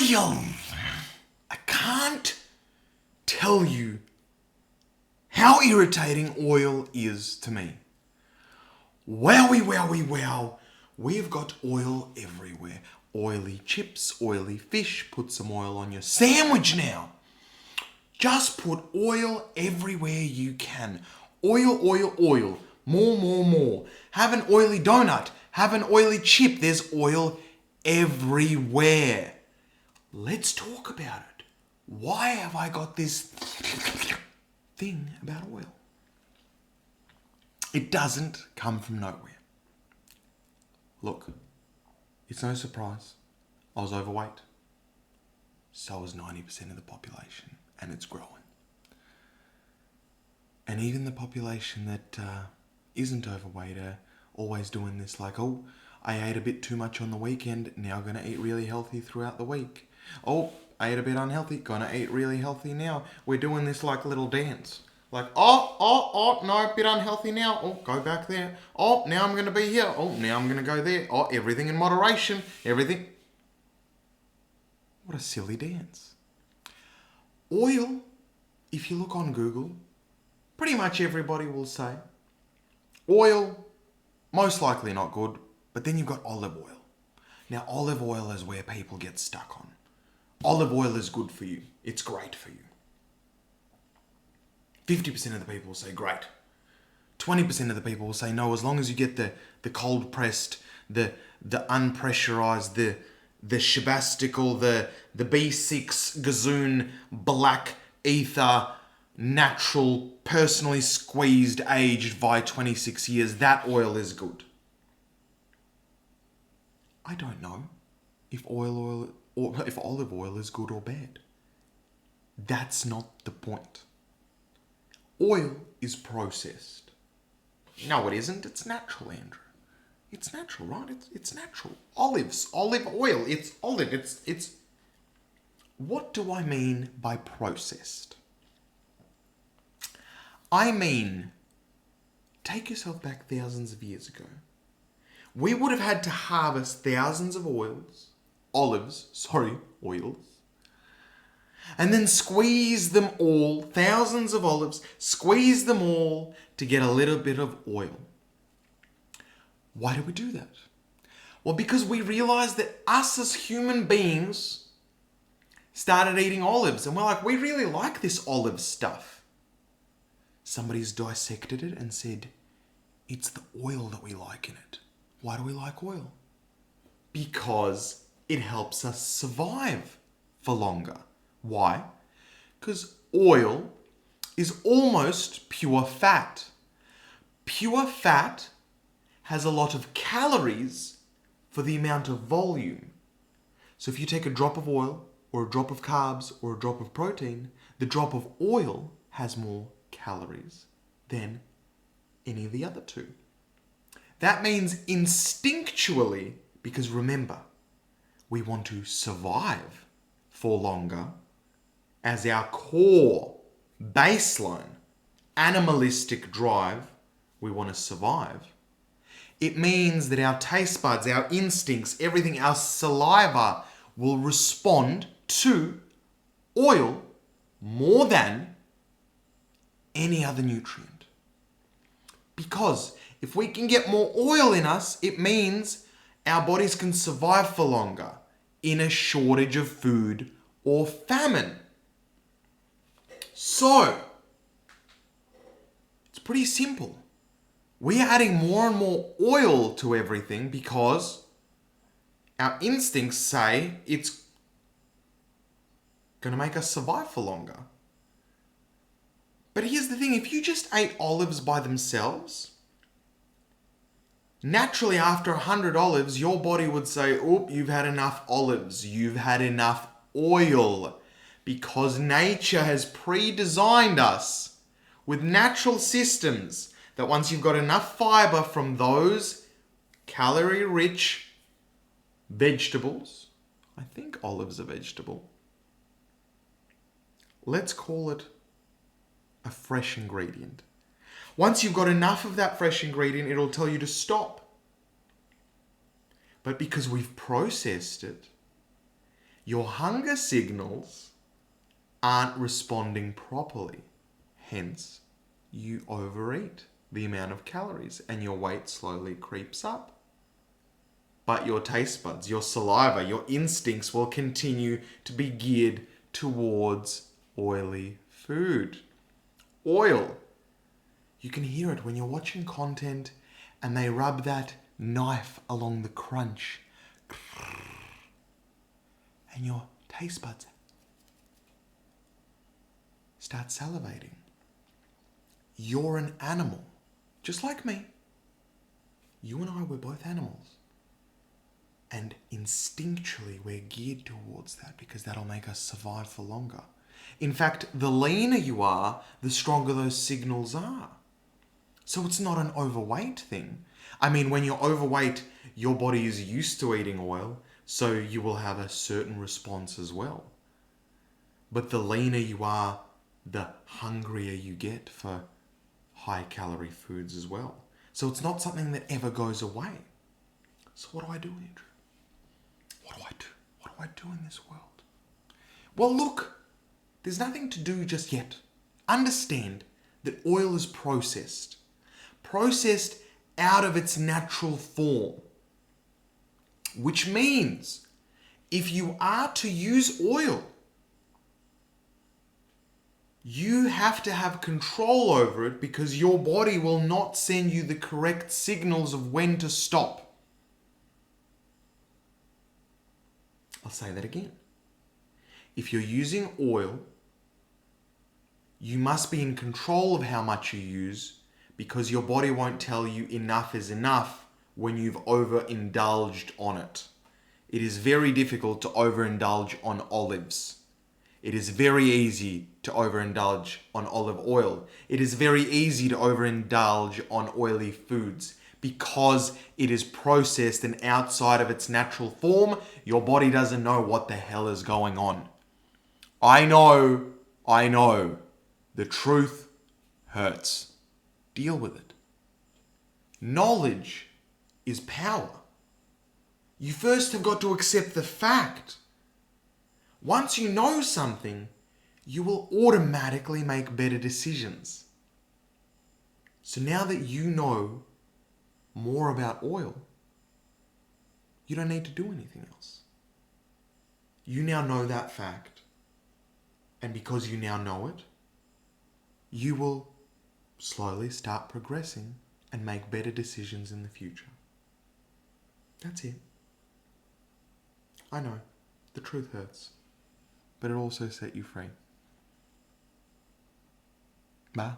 Oil! I can't tell you how irritating oil is to me. Wowie, wowie, wow. We've got oil everywhere. Oily chips, oily fish. Put some oil on your sandwich now. Just put oil everywhere you can. Oil, oil, oil. More, more, more. Have an oily donut. Have an oily chip. There's oil everywhere. Let's talk about it. Why have I got this thing about oil? It doesn't come from nowhere. Look, it's no surprise. I was overweight. So was 90% of the population, and it's growing. And even the population that isn't overweight are always doing this like, oh, I ate a bit too much on the weekend, now going to eat really healthy throughout the week. Oh, I ate a bit unhealthy, going to eat really healthy now. We're doing this like a little dance. Like, no, a bit unhealthy now. Oh, go back there. Oh, now I'm going to be here. Oh, now I'm going to go there. Oh, everything in moderation. Everything. What a silly dance. Oil, if you look on Google, pretty much everybody will say, oil, most likely not good, but then you've got olive oil. Now, olive oil is where people get stuck on. Olive oil is good for you. It's great for you. 50% of the people will say great. 20% of the people will say no, as long as you get the cold pressed, the unpressurized, the shabastical, the B6 Gazoon black ether, natural, personally squeezed, aged by 26 years, that oil is good. I don't know if if olive oil is good or bad. That's not the point. Oil is processed. No, it isn't. It's natural, Andrew. It's natural, right? It's natural. Olive oil. It's olive. It's. What do I mean by processed? I mean, take yourself back thousands of years ago. We would have had to harvest thousands of oils, and then squeeze them all, thousands of olives, squeeze them all to get a little bit of oil. Why do we do that? Well, because we realized that us as human beings started eating olives, and we're like, we really like this olive stuff. Somebody's dissected it and said, it's the oil that we like in it. Why do we like oil? Because it helps us survive for longer. Why? Because oil is almost pure fat. Pure fat has a lot of calories for the amount of volume. So if you take a drop of oil or a drop of carbs or a drop of protein, the drop of oil has more calories than any of the other two. That means instinctually, because remember, we want to survive for longer as our core, baseline, animalistic drive, we want to survive. It means that our taste buds, our instincts, everything, our saliva will respond to oil more than any other nutrient. Because if we can get more oil in us, it means our bodies can survive for longer in a shortage of food or famine. So, it's pretty simple. We are adding more and more oil to everything because our instincts say it's going to make us survive for longer. But here's the thing, if you just ate olives by themselves, naturally after 100 olives, your body would say, oh, you've had enough olives, you've had enough oil. Because nature has pre-designed us with natural systems that once you've got enough fiber from those calorie-rich vegetables, I think olives are vegetable. Let's call it a fresh ingredient. Once you've got enough of that fresh ingredient, it'll tell you to stop. But because we've processed it, Your hunger signals aren't responding properly. Hence, you overeat the amount of calories and your weight slowly creeps up. But your taste buds, your saliva, your instincts will continue to be geared towards oily food. Oil. You can hear it when you're watching content and they rub that knife along the crunch. And your taste buds start salivating. You're an animal, just like me. You and I, we're both animals. And instinctually, we're geared towards that because that'll make us survive for longer. In fact, the leaner you are, the stronger those signals are. So it's not an overweight thing. I mean, when you're overweight, your body is used to eating oil, so you will have a certain response as well. But the leaner you are, the hungrier you get for high calorie foods as well. So it's not something that ever goes away. So what do I do, Andrew? What do I do? What do I do in this world? Well, look, there's nothing to do just yet. Understand that oil is processed. Processed out of its natural form. Which means if you are to use oil, you have to have control over it because your body will not send you the correct signals of when to stop. I'll say that again. If you're using oil, you must be in control of how much you use because your body won't tell you enough is enough when you've overindulged on it. It is very difficult to overindulge on olives. It is very easy to overindulge on olive oil. It is very easy to overindulge on oily foods because it is processed and outside of its natural form. Your body doesn't know what the hell is going on. I know. The truth hurts. Deal with it. Knowledge is power. You first have got to accept the fact. Once you know something, you will automatically make better decisions. So now that you know more about oil, you don't need to do anything else. You now know that fact. And because you now know it, you will slowly start progressing and make better decisions in the future. That's it. I know, the truth hurts, but it also set you free. Bye.